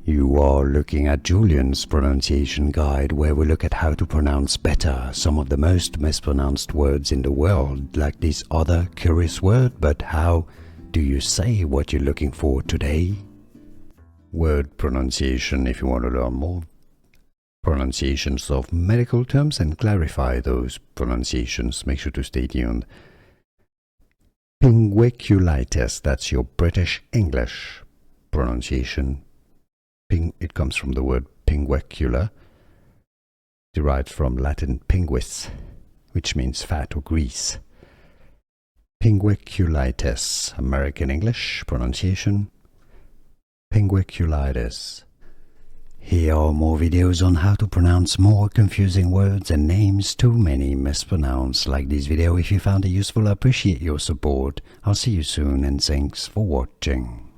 You are looking at Julian's pronunciation guide, where we look at how to pronounce better some of the most mispronounced words in the world, like this other curious word. But how do you say what you're looking for today? Word pronunciation. If you want to learn more pronunciations of medical terms and clarify those pronunciations, make sure to stay tuned. Pingueculitis, that's your British English pronunciation. It comes from the word pinguecula, derived from Latin pinguis, which means fat or grease. Pingueculitis, American English pronunciation. Pingueculitis. Here are more videos on how to pronounce more confusing words and names too many mispronounced. Like this video if you found it useful. I appreciate your support. I'll see you soon and thanks for watching.